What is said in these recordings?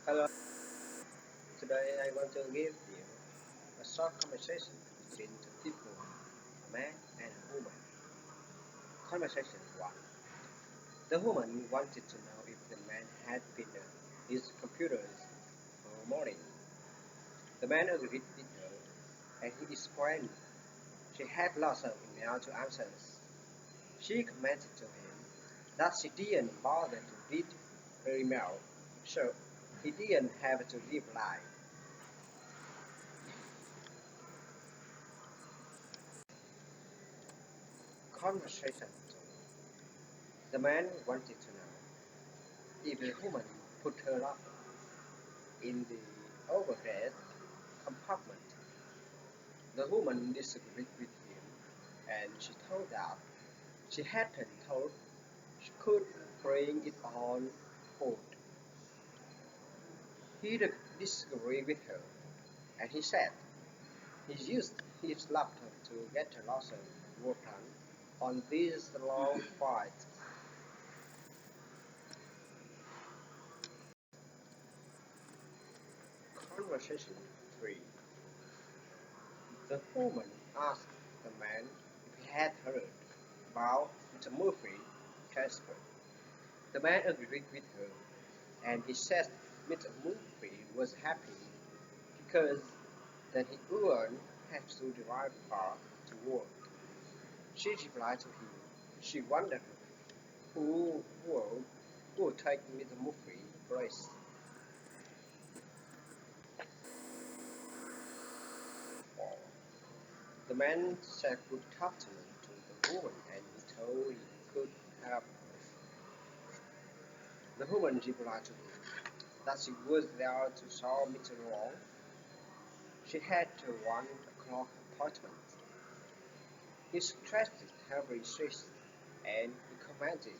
Hello, today I want to give you a short conversation between two people, a man and a woman. Conversation 1. The woman wanted to know if the man had been his computers for morning. The man agreed with her and he explained she had lots of email to answer. She commented to him that she didn't bother to read her email, so he didn't have to reply. Conversation 2. The man wanted to know if the woman put her laptop in the overhead compartment. The woman disagreed with him and she told that she hadn't thought she could bring it on board. He disagreed with her and he said he used his laptop to get a lot of work done on these long flights. Conversation 3. The woman asked the man if he had heard about the movie Casper. The man agreed with her, and he said Mr. Murphy was happy because then he wouldn't have to drive far to work. She replied to him. She wondered who would take Mr. Murphy's place. The man said good afternoon to the woman and he told he could help her. The woman replied to him that she was there to saw Mr. Wong. She had a 1 o'clock appointment. He suggested every shift and he commented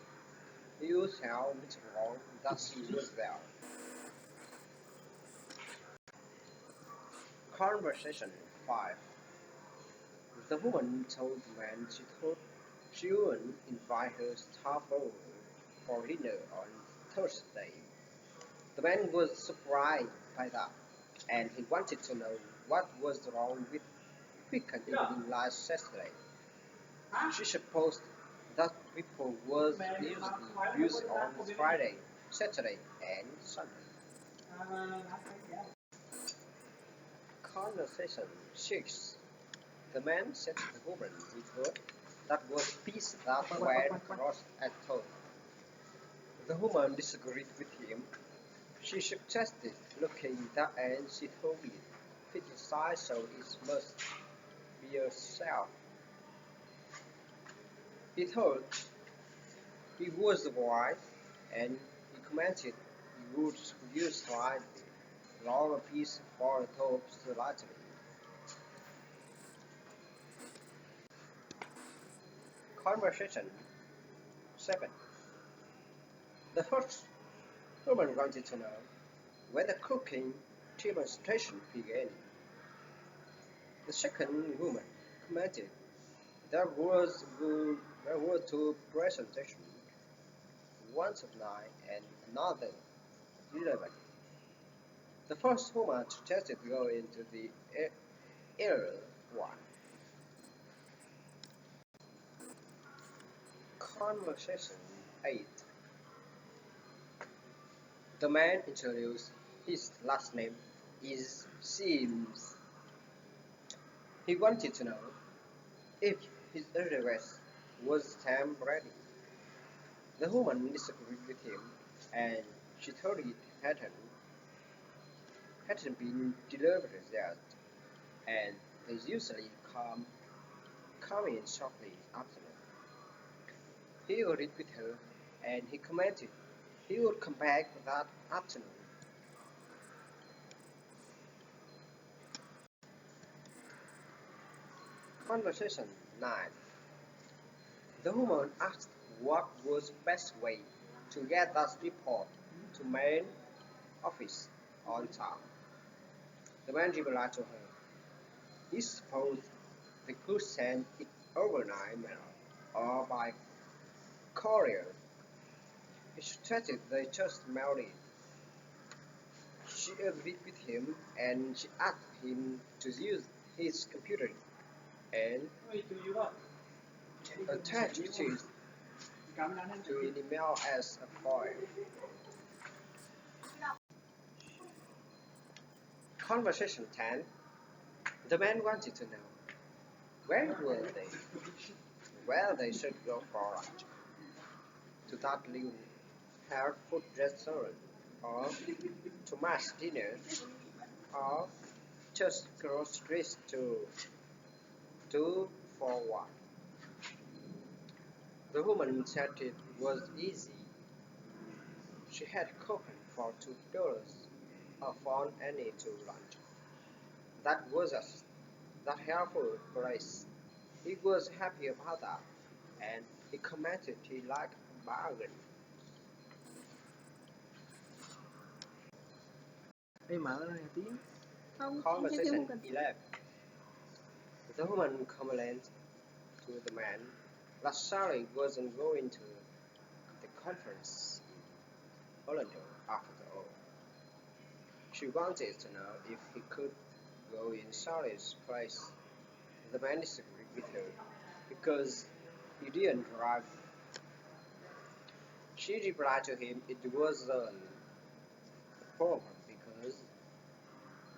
he would tell Mr. Wong that she was there. Conversation 5. The woman told the man she thought she would invite her staff over for dinner on Thursday. The man was surprised by that, and he wanted to know what was wrong with weekend evening last Saturday. She supposed that people was usually used on Friday, Saturday, and Sunday. Conversation 6. The man said to the woman he thought that was peace that went across at all. The woman disagreed with him. She suggested looking that and she told me fit the size so it must be yourself. He thought he was the wife and he commented he would use slightly longer piece for the top slightly. Conversation 7. The first woman wanted to know when the cooking demonstration began. The second woman commented there were two presentations, one at 9 and another at 11. The first woman suggested going to the earlier one. Conversation 8. The man introduced his last name is Sims. He wanted to know if his address was stamp ready. The woman disagreed with him, and she thought it hadn't been delivered yet, and they usually come in shortly afternoon. He agreed with her, and he commented he would come back that afternoon. Conversation 9. The woman asked what was the best way to get that report to main office on time. The man replied to her, he supposed they could send it overnight mail or by courier. He suggested they just mail it. agreed with him and she asked him to use his computer and attach it to an email as a file. Conversation 10. The man wanted to know, where were they? Well, they should go for lunch. To that new health food restaurant, or to mass dinner, or just groceries to two for one. The woman said it was easy. She had cooked for $2 or found any to lunch. That was us. That helpful price. He was happy about that, and he commented he liked a bargain. Ê, mở ra này tí. Không, em thấy Conversation không cần. 11. The woman complained to the man that Sally wasn't going to the conference in Orlando after all. She wanted to know if he could go in Sally's place. The man disagreed with her because he didn't drive. She replied to him it wasn't a problem because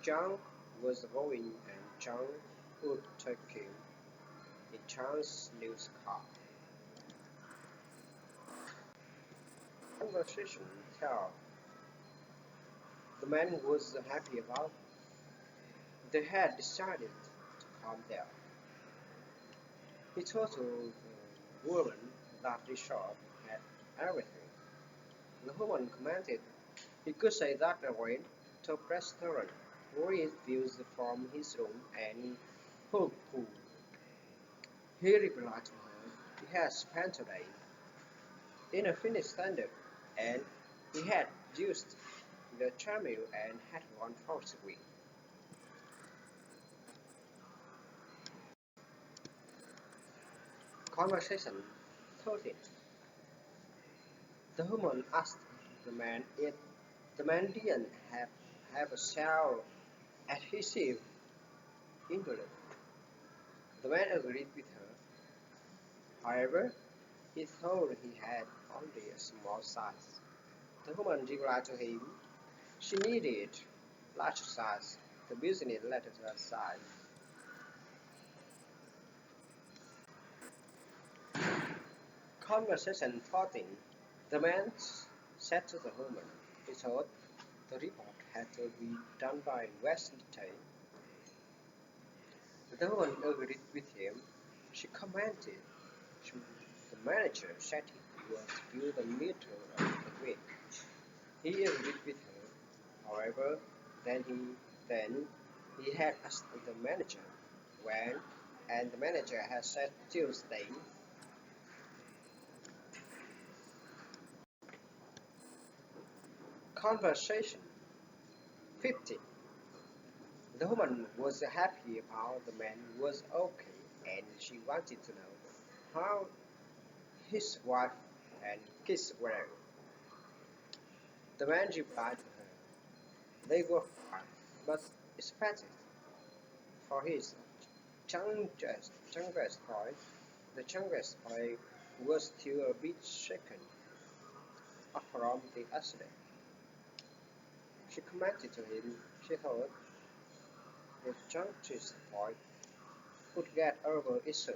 John was going and John would take him in John's new car. Conversation 12. The man was happy about it. They had decided to calm down. He told the woman that the shop had everything. The woman commented he could say that and went to a restaurant where he views from his room and pool. He replied to her he had spent a day in a Finnish standard and he had used the treadmill and had gone for a swim. Conversation 13. The woman asked the man if the man didn't have a cell adhesive envelope. The man agreed with her. However, he thought he had only a small size. The woman replied to him she needed large size. The business let her size. Conversation 14. The man said to the woman he thought the report had to be done by Wednesday. The woman agreed with him. She commented the manager said he was due the middle of the week. He agreed with her. However, then he had asked the manager when, and the manager had said Tuesday. Conversation 15. The woman was happy about the man was okay and she wanted to know how his wife and kids were. The man replied to her, they were fine, but expected for his youngest boy. The youngest boy was still a bit shaken from the accident. She commented to him she thought the youngest boy would get over it soon.